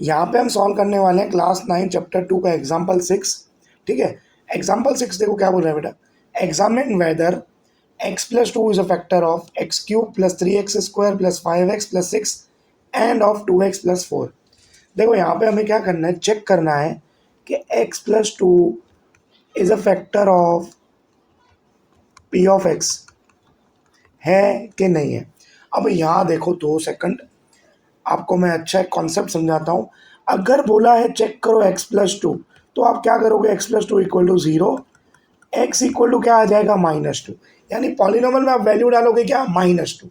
यहाँ पे हम सॉल्व करने वाले हैं क्लास 9 चैप्टर 2 का एग्जाम्पल 6। ठीक है, एग्जाम्पल 6 देखो क्या बोल रहा है बेटा। Examine whether x plus two is a factor of x cube plus 3x² plus 5x plus 6 and of 2x plus 4। देखो यहाँ पे हमें क्या करना है, चेक करना है कि x plus two is a factor of p of x है कि नहीं है। अब यहाँ देखो 2 सेकंड, आपको मैं अच्छा एक कॉन्सेप्ट समझाता हूँ। अगर बोला है चेक करो x प्लस टू, तो आप क्या करोगे, x plus two equal to zero, x equal to क्या आ जाएगा -2, यानी पॉलिनोमियल में आप वैल्यू डालोगे क्या, -2।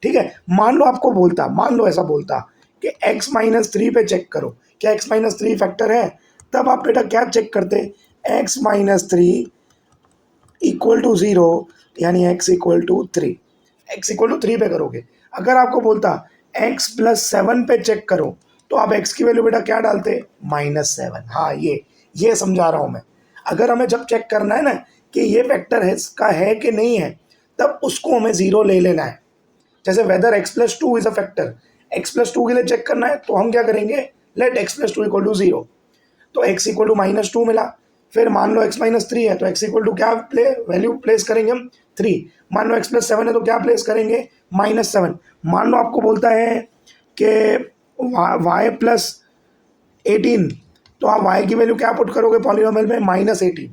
ठीक है, मान लो ऐसा बोलता कि x-3 पे चेक करो, क्या x-3 फैक्टर है, तब आप बेटा क्या चेक करते, x-3 इक्वल टू ज़ीरो, यानी x equal to 3, x equal to 3 पे करोगे। अगर आपको बोलता x प्लस 7 पे चेक करो, तो आप x की वैल्यू बेटा क्या डालते, -7। हाँ, ये समझा रहा हूँ मैं। अगर हमें जब चेक करना है ना कि ये फैक्टर है इसका है कि नहीं है, तब उसको हमें ज़ीरो ले लेना है। जैसे whether x plus two is a factor, x plus two के लिए चेक करना है तो हम क्या करेंगे, let x plus two equal to zero, तो x इक्वल टू -2 मिला। फिर मान लो x-3 है तो x इक्वल टू क्या वैल्यू प्लेस करेंगे हम, 3। मान लो x प्लस 7 है तो क्या प्लेस करेंगे, -7। मान लो आपको बोलता है कि y प्लस 18, तो आप y की वैल्यू क्या पुट करोगे पॉलिनोमियल में, -18।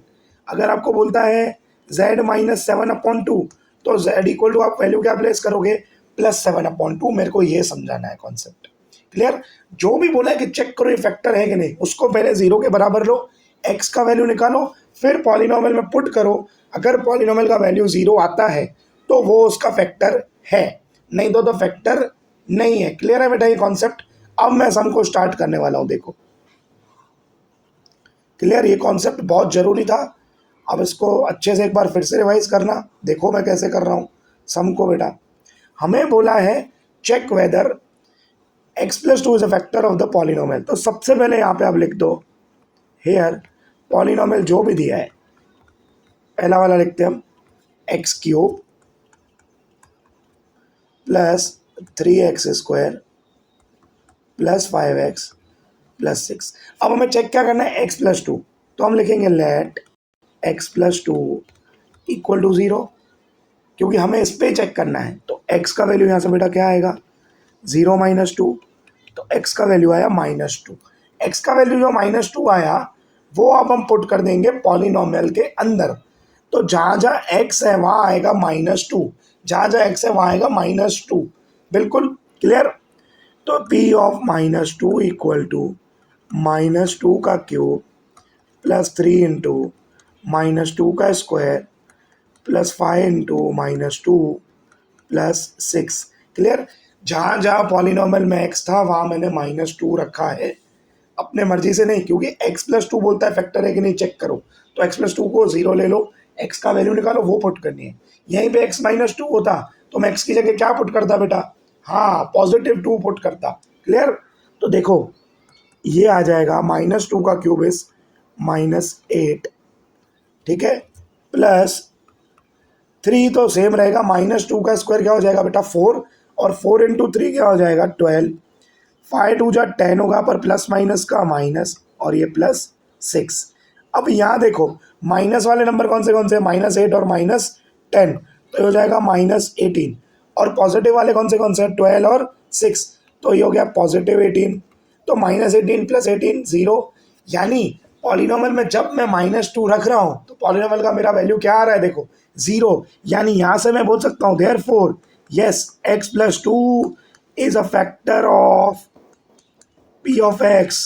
अगर आपको बोलता है z-7/2, तो z इक्वल टू आप वैल्यू क्या प्लेस करोगे, +7/2। मेरे को ये समझाना है कॉन्सेप्ट, क्लियर। जो भी बोला है कि चेक करो ये फैक्टर है कि नहीं, उसको पहले जीरो के बराबर लो, x का वैल्यू निकालो, फिर पॉलिनोमियल में पुट करो। अगर पॉलिनोमियल का वैल्यू जीरो आता है तो वो उसका फैक्टर है, नहीं तो फैक्टर नहीं है। क्लियर है बेटा ये कॉन्सेप्ट। अब मैं सम को स्टार्ट करने वाला हूँ, देखो क्लियर, ये कॉन्सेप्ट बहुत ज़रूरी था। अब इसको अच्छे से एक बार फिर से रिवाइज करना, देखो मैं कैसे कर रहा हूँ सम को बेटा। हमें बोला है check whether x plus two is a factor of the polynomial, तो सबसे पहले यहाँ पे आप लिख दो हेयर पॉलिनोमियल जो भी दिया है, पहला वाला लिखते हैं हम, x cube plus 3x² plus 5x plus 6। अब हमें चेक क्या करना है, x प्लस टू, तो हम लिखेंगे let x plus two equal to zero, क्योंकि हमें इस पर चेक करना है। तो x का वैल्यू यहाँ से बेटा क्या आएगा, 0-2, तो x का वैल्यू आया -2। x का वैल्यू जो -2 आया वो अब हम पुट कर देंगे पॉलिनोमियल के अंदर। तो जहाँ जहाँ x है वहाँ आएगा -2, जहाँ जहाँ x है वहाँ आएगा -2। बिल्कुल क्लियर। तो p ऑफ -2 इक्वल टू -2 का क्यूब प्लस 3 इंटू -2 का square plus 5 into -2 plus 6। Clear. जहाँ जहाँ पॉलिनोमियल में x था वहाँ मैंने -2 रखा है, अपने मर्जी से नहीं, क्योंकि x प्लस टू बोलता है फैक्टर है कि नहीं चेक करो, तो x प्लस टू को ज़ीरो ले लो, x का वैल्यू निकालो वो पुट करनी है। यहीं पे x -2 होता तो मैं x की जगह क्या पुट करता बेटा, हाँ +2 पुट करता। क्लियर। तो देखो ये आ जाएगा -2 का क्यूब इज -8, ठीक है, प्लस 3 तो सेम रहेगा, -2 का स्क्वायर क्या हो जाएगा बेटा 4, और 4 इंटू 3 क्या हो जाएगा 12, 5×2 = 10 होगा, पर प्लस माइनस का माइनस, और ये +6। अब यहाँ देखो माइनस वाले नंबर कौन से -8 और -10, तो ये हो जाएगा -18, और पॉजिटिव वाले कौन से 12 और 6, तो ये हो गया +18। तो -18 + 18 0, यानी पॉलिनोमियल में जब मैं -2 रख रहा हूँ तो पॉलिनोमियल का मेरा वैल्यू क्या आ रहा है, देखो 0। यानी यहाँ से मैं बोल सकता हूँ therefore yes x plus two is a factor of p of x।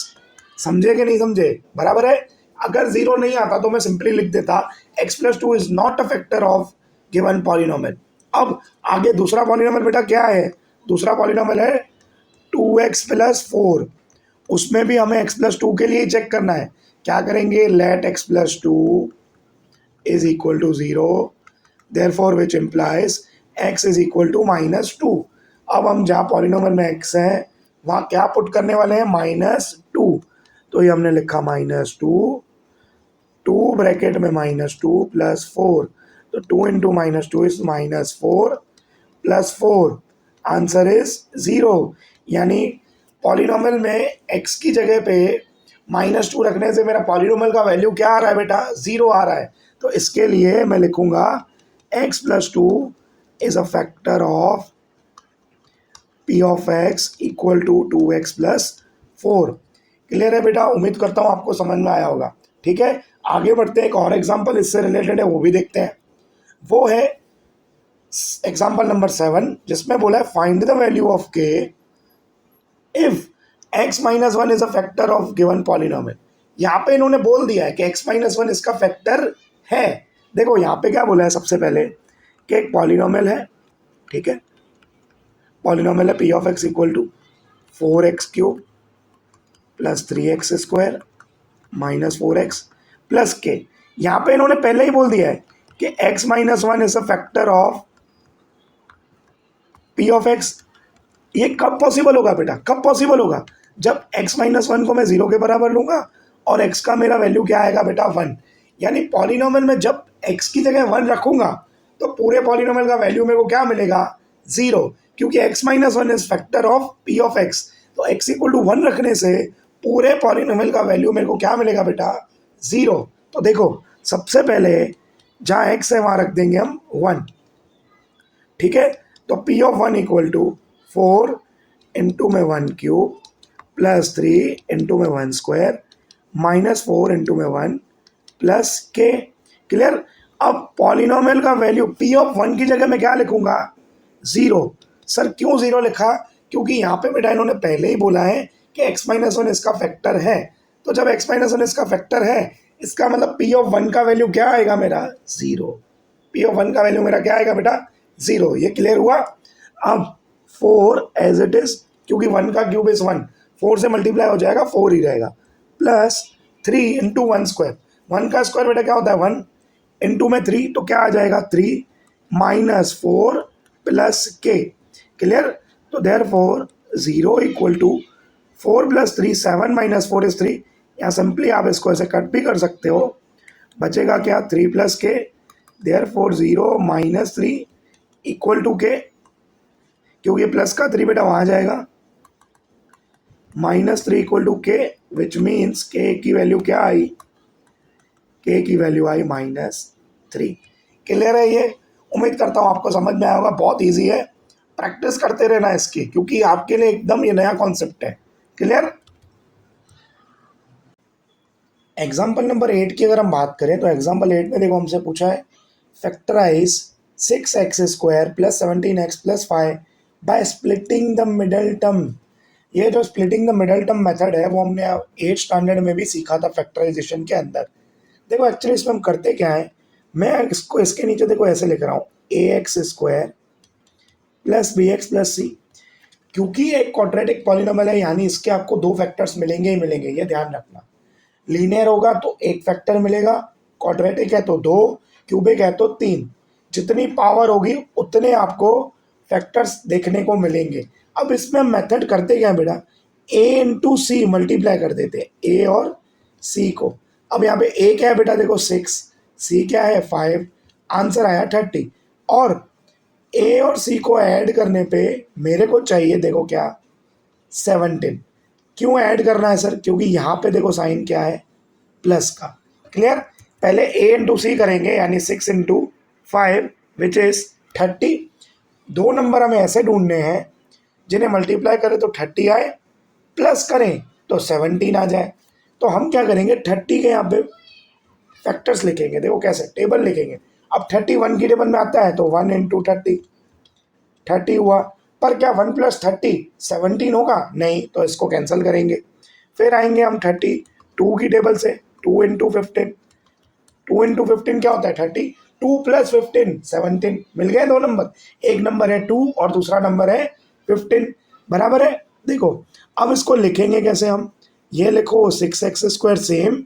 समझे कि नहीं समझे, बराबर है। अगर जीरो नहीं आता तो मैं सिंपली लिख देता x plus two is not a factor of given polynomial. अब आगे दूसरा पॉलिनोमियल बेटा क्या है, दूसरा पॉलिनोमियल है 2x प्लस 4, उसमें भी हमें x प्लस टू के लिए चेक करना है। क्या करेंगे, let x plus two is equal to zero, therefore which implies x is equal to -2। अब हम जहाँ पॉलिनोमियल में x है वहाँ क्या पुट करने वाले हैं, -2, तो ये हमने लिखा -2, 2 ब्रैकेट में -2 प्लस 4, तो 2 into -2 is -4 plus 4, answer is 0। यानी पॉलिनोमियल में x की जगह पे -2 रखने से मेरा पॉलिनोमियल का वैल्यू क्या आ रहा है बेटा, 0 आ रहा है। तो इसके लिए मैं लिखूंगा x + 2 is a factor of p of x equal to 2x + 4। Clear है बेटा, उम्मीद करता हूँ आपको समझ में आया होगा। ठीक है, आगे बढ़ते हैं, एक और एग्जाम्पल इससे रिलेटेड है वो भी देखते हैं। वो है एग्जाम्पल नंबर 7, जिसमें बोला है find the value of k if x - 1 is a factor of given polynomial. यहाँ पे इन्होंने बोल दिया है कि x - 1 इसका फैक्टर है। देखो यहाँ पे क्या बोला है, सबसे पहले कि एक पॉलिनोमियल है, ठीक है, पॉलिनोमियल है p of x equal to 4x³ + 3x² - 4x + k। यहाँ पे इन्होंने पहले ही बोल दिया है कि x - 1 is a factor of p of x। ये कब पॉसिबल होगा बेटा, कब पॉसिबल होगा, जब x - 1 को मैं 0 के बराबर लूंगा और x का मेरा वैल्यू क्या आएगा बेटा, 1। यानी पॉलिनोमियल में जब x की जगह 1 रखूंगा तो पूरे पॉलिनोमियल का वैल्यू मेरे को क्या मिलेगा, 0, क्योंकि x - 1 is factor of p of x। तो x = 1 रखने से पूरे पॉलिनोमियल का वैल्यू मेरे को क्या मिलेगा बेटा, 0। तो देखो सबसे पहले जहाँ x है वहाँ रख देंगे हम 1, ठीक है। तो p of 1 equal to 4 into में 1³ + 3 इंटू में 1² -4 इंटू में 1 + k। क्लियर। अब पॉलिनोमियल का वैल्यू p ऑफ 1 की जगह मैं क्या लिखूंगा, 0। सर क्यों 0 लिखा, क्योंकि यहाँ पे बेटा इन्होंने पहले ही बोला है कि x - 1 इसका फैक्टर है। तो जब x - 1 इसका फैक्टर है, इसका मतलब p ऑफ 1 का वैल्यू क्या आएगा मेरा, 0। p ऑफ 1 का वैल्यू मेरा क्या आएगा बेटा, 0। ये क्लियर हुआ। अब 4 एज इट इज, क्योंकि 1 का क्यूब इज 1, 4 से मल्टीप्लाई हो जाएगा 4 ही रहेगा, +3 इंटू 1²। 1 का स्क्वायर बेटा क्या होता है, 1 इंटू में 3 तो क्या आ जाएगा, 3 -4 + k। क्लियर। तो देयरफॉर 0 इक्वल टू 4 + 3 7 -4 इज 3। यहाँ सिंपली आप इसको ऐसे कट भी कर सकते हो, बचेगा क्या, 3 + k। Therefore 0 - 3 equal to k, क्योंकि प्लस का 3 बेटा वहाँ जाएगा, -3 equal to k, which means k की वैल्यू क्या आई, k की वैल्यू आई -3। क्लियर है ये, उम्मीद करता हूँ आपको समझ में आया होगा। बहुत इजी है, प्रैक्टिस करते रहना इसकी, क्योंकि आपके लिए एकदम ये नया कॉन्सेप्ट है। क्लियर। एग्जाम्पल नंबर 8 की अगर हम बात करें तो एग्जाम्पल 8 में देखो हमसे पूछा है factorise 6x² + 17x + 5 by splitting the middle term. ये जो splitting the middle term method है वो हमने 8th स्टैंडर्ड में भी सीखा था फैक्टराइजेशन के अंदर। देखो एक्चुअली इसमें हम करते क्या है, मैं इसको इसके नीचे देखो ऐसे लिख रहा हूँ ax² + bx + c। क्योंकि एक क्वाड्रेटिक पॉलिनोमियल है, यानी इसके आपको दो फैक्टर्स मिलेंगे ही मिलेंगे, ये ध्यान रखना। लीनियर होगा तो एक फैक्टर मिलेगा, क्वाड्रेटिक है तो 2, क्यूबिक है तो 3। जितनी पावर होगी उतने आपको फैक्टर्स देखने को मिलेंगे। अब इसमें मेथड करते क्या है बेटा, a इंटू सी मल्टीप्लाई कर देते हैं a और c को। अब यहाँ पे a क्या है बेटा, देखो 6, c क्या है 5, आंसर आया 30। और a और c को ऐड करने पे मेरे को चाहिए देखो क्या, 17। क्यों ऐड करना है सर, क्योंकि यहाँ पे देखो साइन क्या है, प्लस का। क्लियर। पहले a इंटू सी करेंगे, यानी 6 इंटू 5 विच इज 30। दो नंबर हमें ऐसे ढूंढने हैं जिन्हें मल्टीप्लाई करें तो 30 आए, प्लस करें तो 17 आ जाए। तो हम क्या करेंगे, 30 के यहाँ पे फैक्टर्स लिखेंगे, देखो कैसे, टेबल लिखेंगे। अब 31 की टेबल में आता है तो 1 इंटू 30 हुआ, पर क्या 1 + 30 17 होगा, नहीं, तो इसको कैंसिल करेंगे। फिर आएंगे हम 32 की टेबल से, 2 इंटू 15, 2 इंटू 15 क्या होता है 30, 2 + 15 17। मिल गए दो नंबर, एक नंबर है 2 और दूसरा नंबर है 15, बराबर है। देखो अब इसको लिखेंगे कैसे हम, ये लिखो 6x² सेम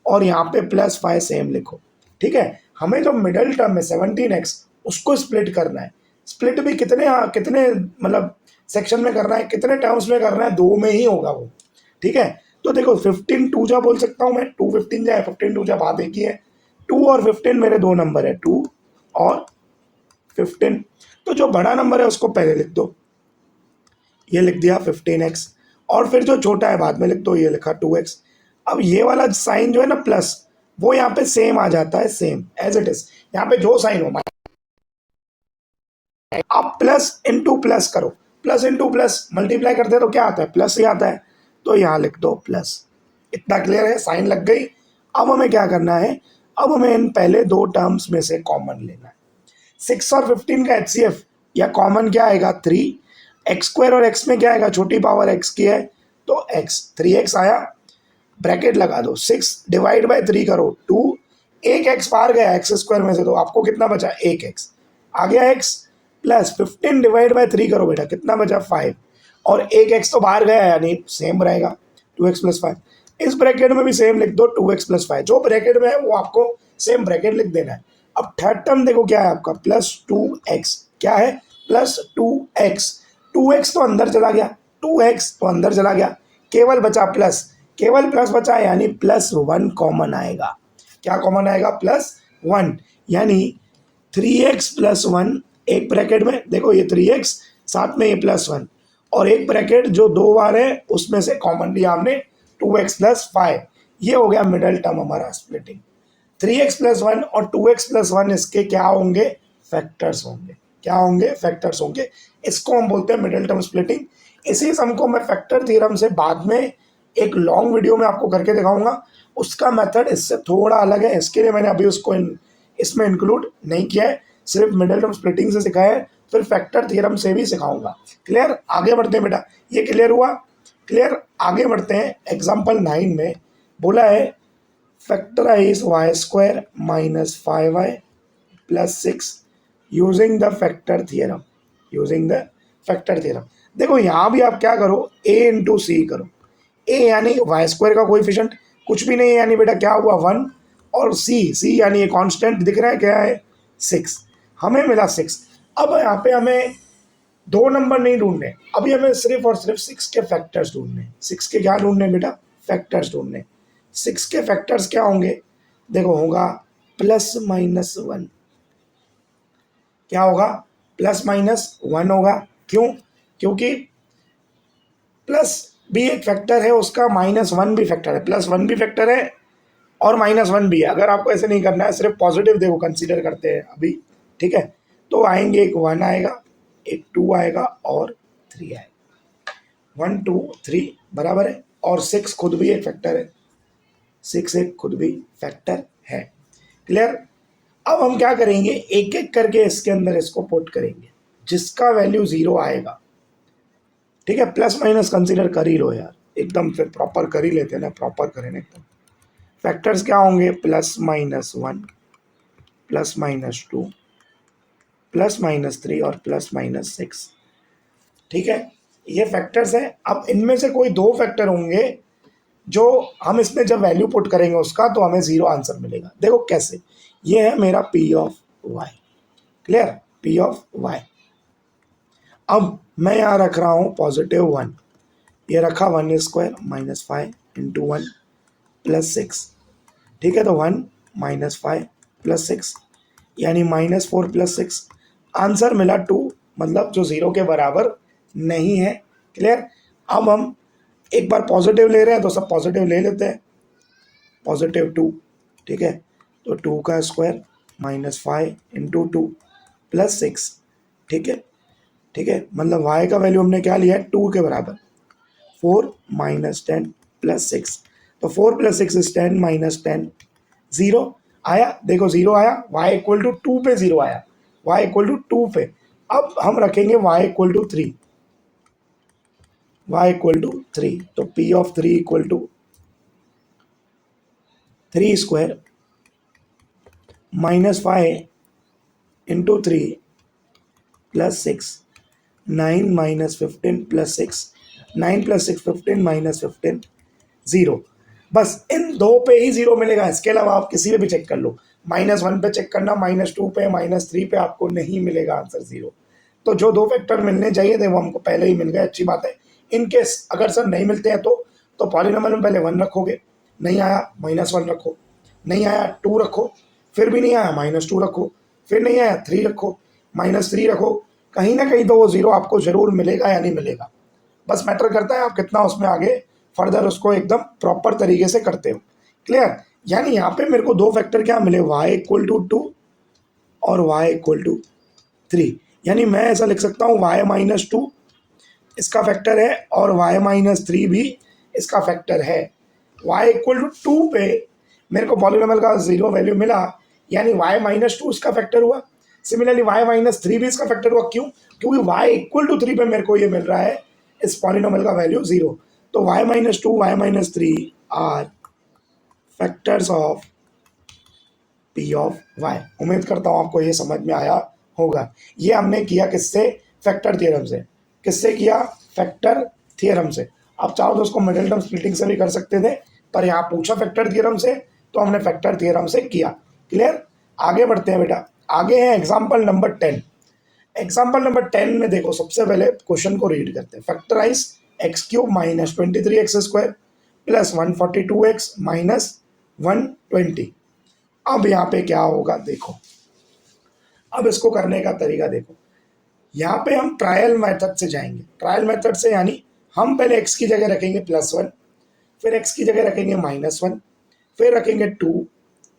और यहाँ पे +5 सेम लिखो। ठीक है, हमें जो मिडल टर्म है 17x उसको स्प्लिट करना है। स्प्लिट भी कितने कितने मतलब सेक्शन में करना है, कितने टर्म्स में करना है, 2 में ही होगा वो। ठीक है, तो देखो 15 2 जा बोल सकता हूँ मैं, 2 15 जाए, 15 2 जा बात एक ही है। 2 और 15 मेरे दो नंबर है, 2 और 15। तो जो बड़ा नंबर है उसको पहले लिख दो, ये लिख दिया 15x। और फिर जो छोटा है बाद में लिख दो, ये लिखा 2x। अब ये वाला साइन जो है ना प्लस, वो यहाँ पे सेम आ जाता है, सेम एज इट इज। यहाँ पे जो साइन हो आप प्लस इंटू प्लस करो, प्लस इंटू प्लस मल्टीप्लाई करते हैं तो क्या आता है, प्लस ही आता है, तो यहाँ लिख दो प्लस। इतना क्लियर है, साइन लग गई। अब हमें क्या करना है, अब हमें इन पहले दो टर्म्स में से कॉमन लेना है। 6 और 15 का HCF या कॉमन क्या आएगा, 3। एक्स स्क्वायर और एक्स में क्या आएगा, छोटी पावर एक्स की है तो एक्स, 3x आया, ब्रैकेट लगा दो, 6 डिवाइड बाय 3 करो 2, एक एक्स बाहर गया एक्स स्क्वायर में से, तो आपको कितना बचा, एक एक्स आ गया एक्स, प्लस 15 डिवाइड बाय 3 करो बेटा, कितना बचा 5, और एक एक्स तो बाहर गया यानी सेम रहेगा 2x प्लस 5। इस ब्रैकेट में भी सेम लिख दो 2x प्लस 5, जो ब्रैकेट में है वो आपको सेम ब्रैकेट लिख देना है। अब थर्ड टर्म देखो क्या है आपका, प्लस 2x, क्या है प्लस 2x, 2x तो अंदर चला गया, 2x तो अंदर चला गया, केवल बचा प्लस, केवल प्लस बचा यानी प्लस 1 कॉमन आएगा। क्या कॉमन आएगा, प्लस 1, यानी 3x प्लस 1 एक ब्रैकेट में, देखो ये 3x साथ में ये प्लस 1, और एक ब्रैकेट जो दो बार है उसमें से कॉमन लिया हमने 2x प्लस 5, ये हो गया मिडल टर्म हमारा स्प्लिटिंग। 3x प्लस 1 और 2x प्लस 1 इसके क्या होंगे, फैक्टर्स होंगे, क्या होंगे, फैक्टर्स होंगे। इसको हम बोलते हैं मिडल टर्म स्प्लिटिंग। इसी सम को मैं फैक्टर थ्योरम से बाद में एक लॉन्ग वीडियो में आपको करके दिखाऊंगा, उसका मेथड इससे थोड़ा अलग है, इसके लिए मैंने अभी उसको इसमें इंक्लूड नहीं किया है, सिर्फ मिडल टर्म स्प्लिटिंग से सिखाया है, फिर फैक्टर थ्योरम से भी सिखाऊंगा। क्लियर, आगे बढ़ते हैं बेटा, ये क्लियर हुआ, क्लियर, आगे बढ़ते हैं। एग्जाम्पल 9 में बोला है factorise y square minus 5y plus 6 using the factor theorem, using the factor theorem. देखो यहाँ भी आप क्या करो, a इंटू सी करो, a यानी वाई स्क्वायर का कोएफिशिएंट कुछ भी नहीं है, यानी बेटा क्या हुआ 1, और c यानी ये कांस्टेंट दिख रहा है क्या है 6, हमें मिला 6। अब यहाँ पे हमें दो नंबर नहीं ढूंढने, अभी हमें सिर्फ और सिर्फ 6 के फैक्टर्स ढूंढने, 6 के क्या ढूंढने बेटा, फैक्टर्स ढूंढने। 6 के फैक्टर्स क्या होंगे, देखो होगा प्लस माइनस 1, क्या होगा, प्लस माइनस 1 होगा, क्यों, क्योंकि प्लस भी एक फैक्टर है उसका, माइनस 1 भी फैक्टर है, प्लस 1 भी फैक्टर है और माइनस 1 भी है। अगर आपको ऐसे नहीं करना है, सिर्फ पॉजिटिव देखो कंसीडर करते हैं अभी, ठीक है, तो आएंगे एक 1 आएगा, एक 2 आएगा और 3 आएगा, 1 2 3 बराबर है, और 6 खुद भी एक फैक्टर है, 6 एक खुद भी फैक्टर है। क्लियर, अब हम क्या करेंगे, एक एक करके इसके अंदर इसको पुट करेंगे, जिसका वैल्यू 0 आएगा, ठीक है, प्लस माइनस कंसीडर कर ही लो यार, एकदम फिर प्रॉपर कर ही लेते हैं ना, प्रॉपर करें एकदम। फैक्टर्स क्या होंगे, plus minus 1 plus minus 2 plus minus 3 और प्लस माइनस 6, ठीक है, ये फैक्टर्स है। अब इनमें से कोई दो फैक्टर होंगे जो हम इसमें जब वैल्यू पुट करेंगे उसका, तो हमें 0 आंसर मिलेगा। देखो कैसे, ये है मेरा p of y, clear, p of y. अब मैं यहाँ रख रहा हूँ पॉजिटिव 1, ये रखा 1 स्क्वायर माइनस 5 इंटू 1 प्लस 6, ठीक है, तो 1 माइनस 5 प्लस 6 यानी माइनस 4 प्लस 6, आंसर मिला 2, मतलब जो 0 के बराबर नहीं है। क्लियर, अब हम एक बार पॉजिटिव ले रहे हैं तो सब पॉजिटिव ले लेते हैं, पॉजिटिव 2, ठीक है, तो 2 का स्क्वायर माइनस 5 इंटू 2 प्लस 6, ठीक है, ठीक है, मतलब y का वैल्यू हमने क्या लिया है 2 के बराबर, 4 माइनस 10 प्लस 6, तो 4 प्लस 6 इज 10 माइनस 10, 0 आया, देखो 0 आया, y इक्वल टू 2 पे 0 आया, y इक्वल टू 2 पे। अब हम रखेंगे y equal to 3, y equal to 3, तो p of 3 equal to 3 square minus 5 into 3 plus 6, 9 minus 15 plus 6, 9 plus 6 15 minus 15, 0। बस इन दो पे ही 0 मिलेगा, इसके अलावा आप किसी पे भी चेक कर लो, माइनस 1 पे चेक करना, माइनस 2 पे, माइनस 3 पे, आपको नहीं मिलेगा आंसर 0। तो जो दो फैक्टर मिलने चाहिए थे वो हमको पहले ही मिल गए, अच्छी बात है। इनकेस अगर सर नहीं मिलते हैं तो पॉलीनोमियल में पहले 1 रखोगे, नहीं आया माइनस 1 रखो, नहीं आया 2 रखो, फिर भी नहीं आया माइनस 2 रखो, फिर नहीं आया 3 रखो, माइनस 3 रखो, कहीं ना कहीं तो वो 0 आपको जरूर मिलेगा या नहीं मिलेगा, बस मैटर करता है आप कितना उसमें आगे फर्दर उसको एकदम प्रॉपर तरीके से करते हो। क्लियर? यानी यहाँ पे मेरे को दो फैक्टर क्या मिले, y इक्वल टू 2 और y इक्वल टू 3। यानी मैं ऐसा लिख सकता हूँ y माइनस 2 इसका फैक्टर है और y माइनस 3 भी इसका फैक्टर है। y इक्वल टू 2 पे मेरे को पॉलिनोमियल का जीरो वैल्यू मिला, यानी y माइनस 2 इसका फैक्टर हुआ। सिमिलरली y माइनस 3 भी इसका फैक्टर हुआ। क्यों? क्योंकि y इक्वल टू 3 पे मेरे को ये मिल रहा है इस पॉलिनोमियल का वैल्यू 0। तो y minus 2 y minus 3 are factors of p of y. उम्मीद करता हूँ आपको ये समझ में आया होगा। ये हमने किया किससे? फैक्टर थ्योरम से। किससे किया? फैक्टर थ्योरम से। आप चाहो तो उसको मिडिल टर्म स्प्लिटिंग से भी कर सकते थे, पर यहाँ पूछा फैक्टर थ्योरम से तो हमने फैक्टर थ्योरम से किया। क्लियर? आगे बढ़ते हैं बेटा। आगे है एग्जाम्पल नंबर 10। एग्जाम्पल नंबर 10 में देखो, सबसे पहले क्वेश्चन को रीड करते हैं। Factorise x cube minus 23x square plus 142x minus 120। अब यहाँ पे क्या होगा देखो, अब इसको करने का तरीका देखो। यहाँ पे हम ट्रायल मेथड से जाएंगे। ट्रायल मेथड से यानी हम पहले x की जगह रखेंगे +1, फिर x की जगह रखेंगे -1, फिर रखेंगे 2,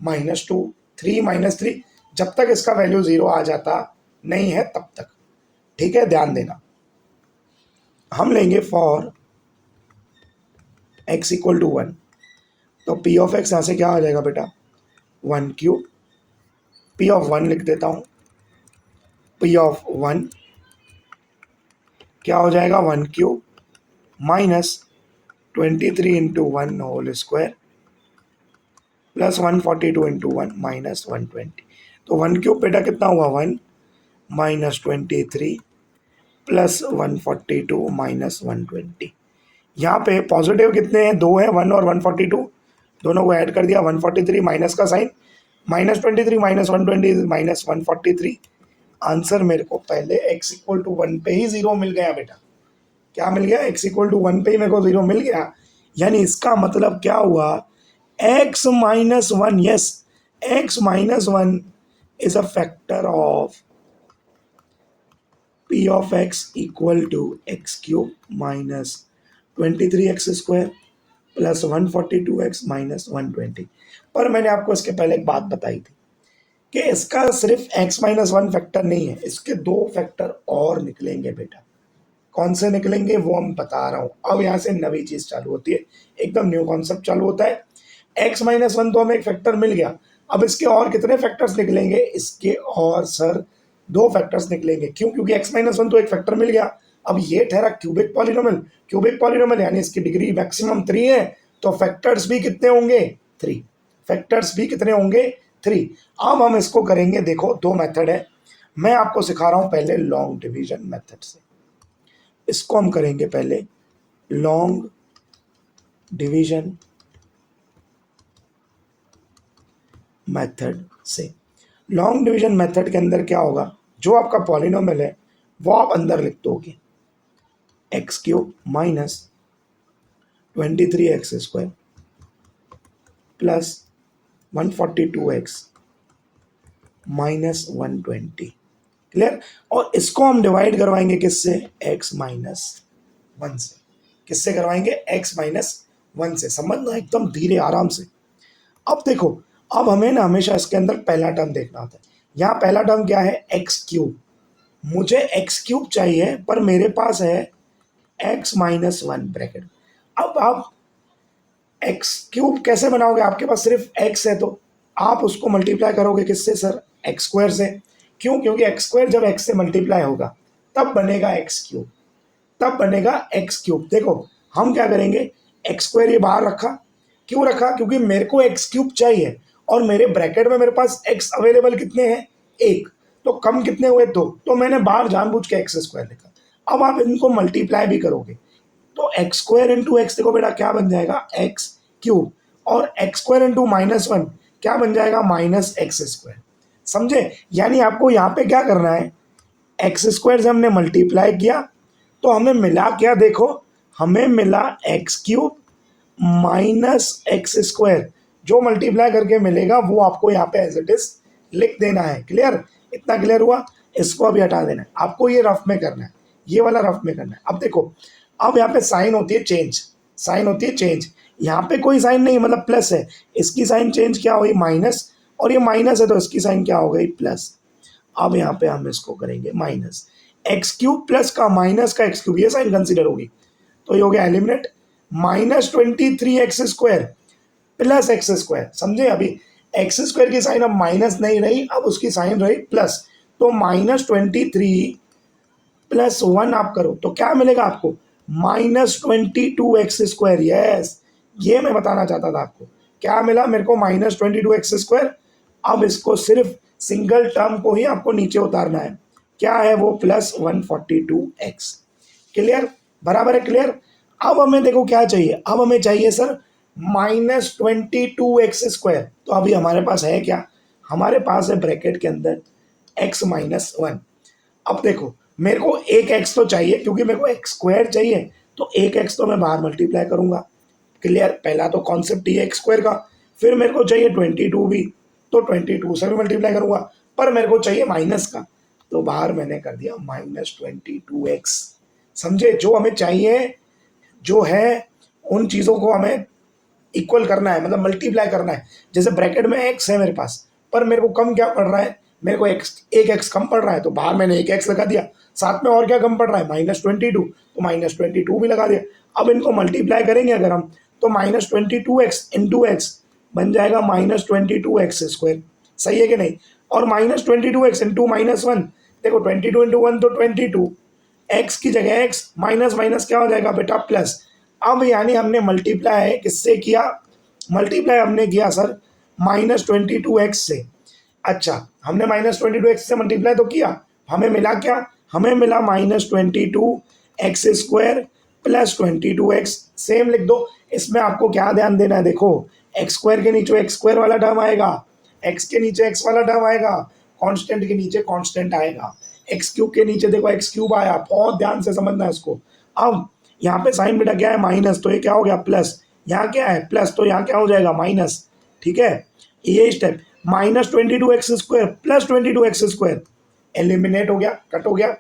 -2, 3, -3, जब तक इसका वैल्यू 0 आ जाता नहीं है तब तक। ठीक है, ध्यान देना। हम लेंगे फॉर x इक्वल टू 1, तो p ऑफ x यहाँ से क्या आ जाएगा बेटा? 1 क्यूब। p ऑफ 1 लिख देता हूँ। p ऑफ 1 क्या हो जाएगा? 1 cube minus 23 into 1 whole square plus 142 into 1 minus 120। तो 1 क्यूब बेटा कितना हुआ? 1 माइनस 23 प्लस 142 माइनस 120। यहाँ पे पॉजिटिव कितने हैं? 2 है, 1 और 142, दोनों को ऐड कर दिया। 143 माइनस का साइन, -23 माइनस 120 माइनस 143। आंसर मेरे को पहले x इक्वल टू 1 पे ही 0 मिल गया बेटा। क्या मिल गया? x इक्वल टू 1 पे ही मेरे को 0 मिल गया। यानी इसका मतलब क्या हुआ? x minus 1, yes, x minus 1 is a factor of p of x equal to x cube minus 23x square plus 142x minus 120। पर मैंने आपको इसके पहले एक बात बताई थी कि इसका सिर्फ x माइनस 1 फैक्टर नहीं है, इसके 2 फैक्टर और निकलेंगे बेटा। कौन से निकलेंगे वो हम बता रहा हूँ। अब यहाँ से नई चीज़ चालू होती है, एकदम न्यू कॉन्सेप्ट चालू होता है। x माइनस 1 तो हमें एक फैक्टर मिल गया, अब इसके और कितने फैक्टर्स निकलेंगे? इसके और सर 2 फैक्टर्स निकलेंगे। क्यों? क्योंकि x माइनस 1 तो एक फैक्टर मिल गया। अब ये ठहरा क्यूबिक पॉलिनोमियल। क्यूबिक पॉलिनोमियल यानी इसकी डिग्री मैक्सिमम 3 है, तो फैक्टर्स भी कितने होंगे? 3। फैक्टर्स भी कितने होंगे? 3। अब हम इसको करेंगे, देखो 2 मेथड है, मैं आपको सिखा रहा हूँ पहले लॉन्ग डिवीजन मेथड से। इसको हम करेंगे पहले लॉन्ग डिवीजन मेथड से। लॉन्ग डिवीजन मेथड के अंदर क्या होगा? जो आपका पॉलिनोमियल है वो आप अंदर लिख दोगे, x cube minus 23x square plus 142x minus 120। Clear? और इसको हम डिवाइड करवाएंगे किससे? x माइनस 1 से। किससे करवाएंगे? x माइनस 1 से। समझना एकदम धीरे आराम से। अब देखो, अब हमें ना हमेशा इसके अंदर पहला टर्म देखना होता है। यहाँ पहला टर्म क्या है? X cube. मुझे एक्स क्यूब चाहिए, पर मेरे पास है एक्स माइनस 1 ब्रैकेट। अब आप एक्स क्यूब कैसे बनाओगे? आपके पास सिर्फ एक्स है, तो आप उसको मल्टीप्लाई करोगे किससे सर? एक्स स्क्वायर से। क्यों? क्योंकि एक्स स्क्वायर जब एक्स से मल्टीप्लाई होगा तब बनेगा एक्स क्यूब, तब बनेगा एक्स क्यूब। देखो हम क्या करेंगे, एक्स स्क्वायर ये बाहर रखा। क्यों रखा? क्योंकि मेरे को एक्स क्यूब चाहिए और मेरे ब्रैकेट में मेरे पास एक्स अवेलेबल कितने हैं? 1। तो कम कितने हुए? 2। तो मैंने बाहर जानबूझ के एक्स स्क्वायर लिखा। अब आप इनको मल्टीप्लाई भी करोगे तो एक्स स्क्वायर इंटू एक्स, देखो बेटा क्या बन जाएगा? X cube. और एक्स स्क्वायर इंटू -1 क्या बन जाएगा? Minus x square. समझे? यानी आपको यहाँ पे क्या करना है, एक्स स्क्वायर से हमने मल्टीप्लाई किया तो हमें मिला क्या? देखो हमें मिला x cube minus x square. जो मल्टीप्लाई करके मिलेगा वो आपको यहाँ पे एज इट इज लिख देना है। क्लियर? इतना क्लियर हुआ? इसको अभी हटा देना है, आपको ये रफ में करना है, ये वाला रफ में करना है। अब देखो, अब यहाँ पे साइन होती है चेंज, साइन होती है चेंज, यहाँ पे कोई साइन नहीं मतलब प्लस है, इसकी साइन चेंज क्या हुई माइनस, और ये माइनस है तो इसकी साइन क्या हो गई प्लस। अब यहाँ पे हम इसको करेंगे माइनस एक्स क्यूब प्लस का माइनस का एक्स क्यूब, ये साइन कंसिडर होगी, तो ये हो गया eliminate, -23x² plus x square, समझे। अभी एक्स स्क्वायर की साइन अब माइनस नहीं रही, अब उसकी साइन रही प्लस, तो -23 प्लस 1 आप करो तो क्या मिलेगा आपको, -22x²। यस, ये मैं बताना चाहता था आपको, क्या मिला मेरे को, -22x²। अब इसको सिर्फ सिंगल टर्म को ही आपको नीचे उतारना है, क्या है वो, +142x। क्लियर, बराबर है, क्लियर। अब हमें देखो क्या चाहिए, अब हमें चाहिए सर -22x²। तो अभी हमारे पास है क्या, हमारे पास है ब्रैकेट के अंदर x-1। अब देखो मेरे को एक x तो चाहिए, क्योंकि मेरे को x² चाहिए, तो एक x तो मैं बाहर मल्टीप्लाई करूंगा। क्लियर, पहला तो कॉन्सेप्ट ही है x² का। फिर मेरे को चाहिए 22 भी, तो 22 से भी मल्टीप्लाई करूंगा, पर मेरे को चाहिए माइनस का, तो बाहर मैंने कर दिया -22x। समझे, जो हमें चाहिए जो है उन चीज़ों को हमें इक्वल करना है, मतलब मल्टीप्लाई करना है। जैसे ब्रैकेट में x है मेरे पास, पर मेरे को कम क्या पड़ रहा है, मेरे को एक x कम पड़ रहा है, तो बाहर मैंने एक x लगा दिया, साथ में और क्या कम पड़ रहा है, -22, तो -22 भी लगा दिया। अब इनको मल्टीप्लाई करेंगे अगर हम, तो -22x इंटू एक्स बन जाएगा -22x²। सही है कि नहीं, और -22x इंटू -1, देखो 22 इंटू 1 तो 22, एक्स की जगह एक्स, माइनस माइनस क्या हो जाएगा बेटा प्लस। अब यानी हमने मल्टीप्लाई किससे किया, मल्टीप्लाई हमने किया सर -22x से। अच्छा, हमने -22x से मल्टीप्लाई तो किया, हमें मिला क्या, हमें मिला -22x² प्लस 22x। सेम लिख दो, इसमें आपको क्या ध्यान देना है, देखो x² के नीचे x² वाला टर्म आएगा, x के नीचे x वाला टर्म आएगा, कांस्टेंट के नीचे कांस्टेंट आएगा, x³ के नीचे देखो x³ आया, बहुत ध्यान से समझना है इसको। अब यहाँ पे साइन बेटा क्या है माइनस, तो ये क्या हो गया प्लस, यहाँ क्या है प्लस, तो यहाँ क्या हो जाएगा माइनस। ठीक है, ये step -22x² plus 22x² eliminate हो गया, कट हो गया।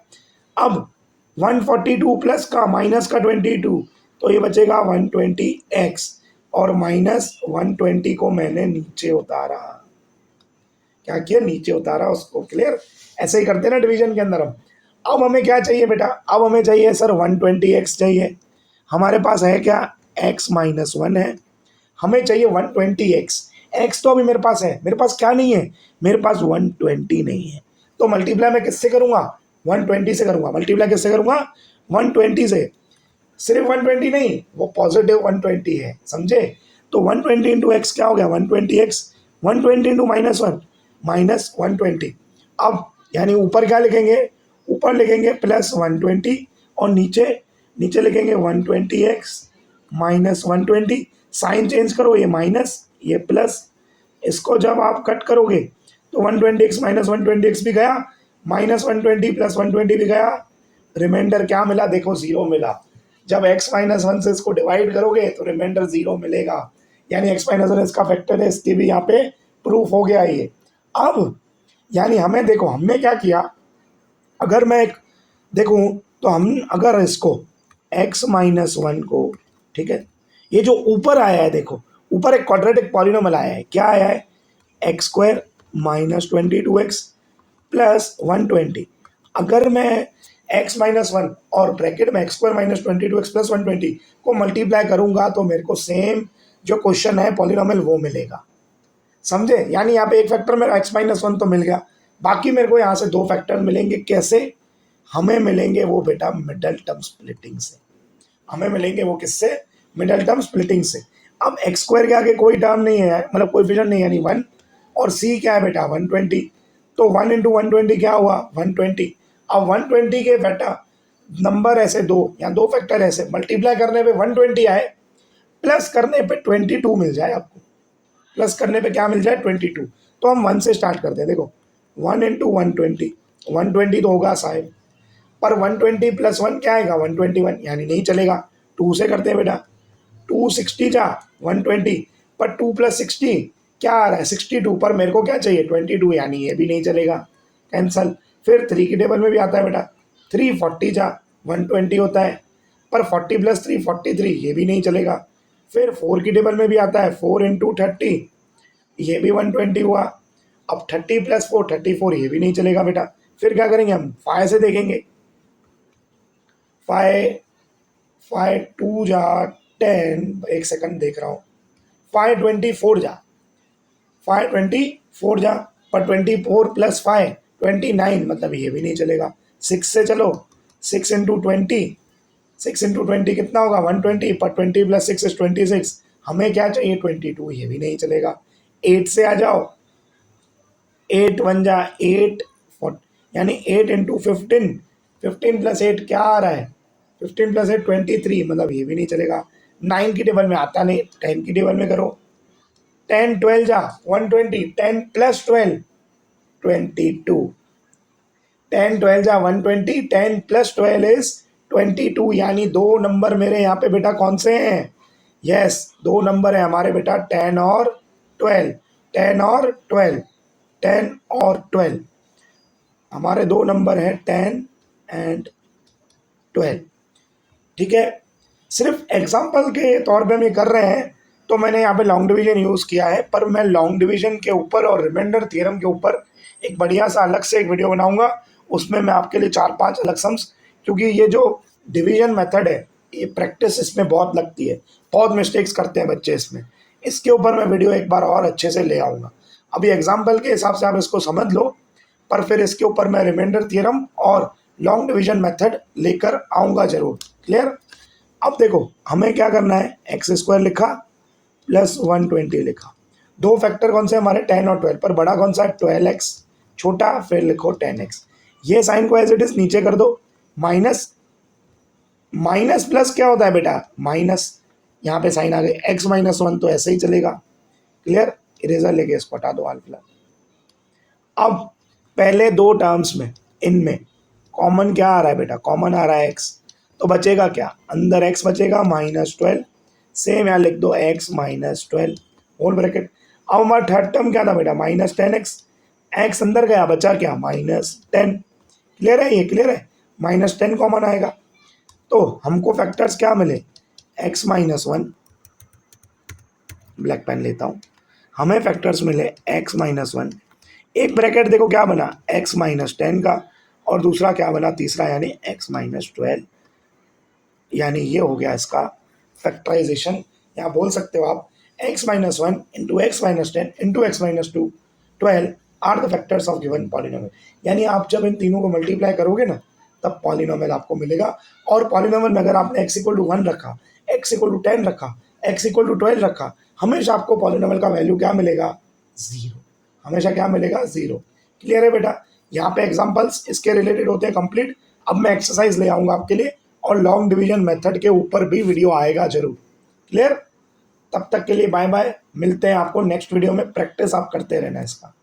अब 142 प्लस का माइनस का 22, तो ये बचेगा 120x, और -120 को मैंने नीचे उतारा, क्या किया, नीचे उतारा उसको। क्लियर, ऐसे ही करते हैं ना डिवीजन के अंदर हम। अब हमें क्या चाहिए बेटा, अब हमें चाहिए सर 120x चाहिए, हमारे पास है क्या x-1 है, हमें चाहिए 120x। x तो अभी मेरे पास है, मेरे पास क्या नहीं है, मेरे पास 120 नहीं है, तो मल्टीप्लाई मैं किससे करूंगा, 120 से करूंगा। मल्टीप्लाई किससे करूंगा, 120 से। सिर्फ 120 नहीं, वो पॉजिटिव 120 है, समझे। तो 120 इंटू एक्स क्या हो गया 120x, 120 इंटू -1 -120। अब यानी ऊपर क्या लिखेंगे, ऊपर लिखेंगे +120, और नीचे नीचे लिखेंगे 120x -120। साइन चेंज करो, ये माइनस ये प्लस, इसको जब आप कट करोगे तो 120x -120x भी गया, -120 + 120 भी गया, रिमाइंडर क्या मिला, देखो 0 मिला। जब x-1 से इसको डिवाइड करोगे तो रिमाइंडर 0 मिलेगा, यानी x-1 इसका फैक्टर है, इसकी भी यहाँ पे प्रूफ हो गया ये। अब यानी हमें देखो हमने क्या किया, अगर मैं एक देखूं तो हम अगर इसको x-1 को, ठीक है, ये जो ऊपर आया है देखो, ऊपर एक क्वाड्रेटिक पॉलिनोमियल आया है, क्या आया है, x² -22x प्लस 120। अगर मैं x-1 और ब्रैकेट में x² -22x प्लस 120 को मल्टीप्लाई करूंगा तो मेरे को सेम जो क्वेश्चन है पॉलिनोमियल वो मिलेगा, समझे। यानी यहाँ पे एक फैक्टर मेरा x-1 तो मिल गया, बाकी मेरे को यहाँ से दो फैक्टर मिलेंगे, कैसे, हमें मिलेंगे वो बेटा मिडल टर्म स्प्लिटिंग से, हमें मिलेंगे वो किससे, मिडल टर्म स्प्लिटिंग से। अब x² के आगे कोई टर्म नहीं है, मतलब कोएफिशिएंट नहीं है, यानी 1, और c क्या है बेटा 120, तो 1 इंटू 120 क्या हुआ 120। अब 120 के बेटा नंबर ऐसे दो या दो फैक्टर ऐसे मल्टीप्लाई करने पे 120 आए, प्लस करने पे 22 मिल जाए आपको, प्लस करने पे क्या मिल जाए 22। तो हम 1 से स्टार्ट करते हैं, देखो 1 इंटू 120 तो होगा साहब, पर 120 + 1 क्या आएगा 121, यानी नहीं चलेगा। 2 से करते हैं बेटा, 260 जा 120, पर 2 + 60 क्या आ रहा है 62, पर मेरे को क्या चाहिए 22, यानी ये भी नहीं चलेगा, कैंसल। फिर 3 की टेबल में भी आता है बेटा, 340 जा 120 होता है, पर 40 + 3 43, ये भी नहीं चलेगा। फिर 4 की टेबल में भी आता है 4 × 30, ये भी 120 हुआ। अब 30 + 4 34, ये भी नहीं चलेगा बेटा। फिर क्या करेंगे हम, 5 से देखेंगे। 5 5 2 जा 10, एक सेकंड देख रहा हूँ। 5 24 जा, 5 24 जा, पर 24 + 5 29, मतलब ये भी नहीं चलेगा। 6 से चलो, 6 × 20, 6 × 20 कितना होगा 120, पर 20 + 6 = 26, हमें क्या चाहिए 22, ये भी नहीं चलेगा। 8 से आ जाओ, 8 1 जा 8, यानी 8 × 15, 15 + 8 क्या आ रहा है, 15 + 8 23, मतलब ये भी नहीं चलेगा। 9 की टेबल में आता नहीं, 10 की टेबल में करो। 10 12 जा 120, 10 + 12 22, 10 12 जा 120, 10 + 12 = 22, यानी दो नंबर मेरे यहाँ पे बेटा कौन से हैं, यस दो नंबर है हमारे बेटा 10 और 12, 10 और 12, 10 और 12, हमारे दो नंबर हैं 10 एंड 12। ठीक है, सिर्फ एग्जाम्पल के तौर पे हम ये कर रहे हैं, तो मैंने यहाँ पे लॉन्ग डिवीजन यूज़ किया है, पर मैं लॉन्ग डिवीजन के ऊपर और रिमाइंडर थ्योरम के ऊपर एक बढ़िया सा अलग से एक वीडियो बनाऊंगा। उसमें मैं आपके लिए 4-5 अलग सम्स, क्योंकि ये जो डिवीजन मेथड है ये प्रैक्टिस इसमें बहुत लगती है, बहुत मिस्टेक्स करते हैं बच्चे इसमें, इसके ऊपर मैं वीडियो एक बार और अच्छे से ले आऊँगा। अभी एग्जाम्पल के हिसाब से आप इसको समझ लो, पर फिर इसके ऊपर मैं रिमाइंडर थ्योरम और लॉन्ग डिवीजन मेथड लेकर आऊँगा ज़रूर। क्लियर। अब देखो हमें क्या करना है, x² लिखा प्लस 120 लिखा, दो फैक्टर कौन से हमारे 10 और 12, पर बड़ा कौन सा है 12x, छोटा फिर लिखो 10x। ये साइन को एज इट इज नीचे कर दो, माइनस माइनस प्लस क्या होता है बेटा माइनस, यहाँ पे साइन आ गए, x - 1 तो ऐसे ही चलेगा। क्लियर, इरेजर लेके इसको हटा दो हाल फिलहाल। अब पहले दो टर्म्स में इनमें कॉमन क्या आ रहा है बेटा, कॉमन आ रहा है x, तो बचेगा क्या, अंदर x बचेगा -12, सेम यहाँ लिख दो x - 12 होल ब्रैकेट। अब हमारा थर्ड टर्म क्या था बेटा -10x, x अंदर गया बचा क्या -10। क्लियर है, ये क्लियर है, -10 कॉमन आएगा, तो हमको फैक्टर्स क्या मिले x - 1, ब्लैक पेन लेता हूँ, हमें फैक्टर्स मिले x - 1, एक ब्रैकेट देखो क्या बना x - 10 का, और दूसरा क्या बना तीसरा, यानी x - 12, यानी ये हो गया इसका फैक्टराइजेशन। यहाँ बोल सकते हो आप x - 1 × x - 10 × x - 2 12 are the factors of given polynomial. यानी आप जब इन तीनों को मल्टीप्लाई करोगे ना तब पॉलिनोमियल आपको मिलेगा, और पॉलिनोमियल में अगर आपने x = 1 रखा, x = 10 रखा, x = 12 रखा, हमेशा आपको पॉलिनोमियल का वैल्यू क्या मिलेगा 0, हमेशा क्या मिलेगा 0। क्लियर है बेटा, यहाँ पे एग्जांपल्स इसके रिलेटेड होते हैं कंप्लीट। अब मैं एक्सरसाइज ले आऊँगा आपके लिए, और लॉन्ग डिवीजन मेथड के ऊपर भी वीडियो आएगा जरूर। क्लियर, तब तक के लिए बाय बाय, मिलते हैं आपको नेक्स्ट वीडियो में, प्रैक्टिस आप करते रहना इसका।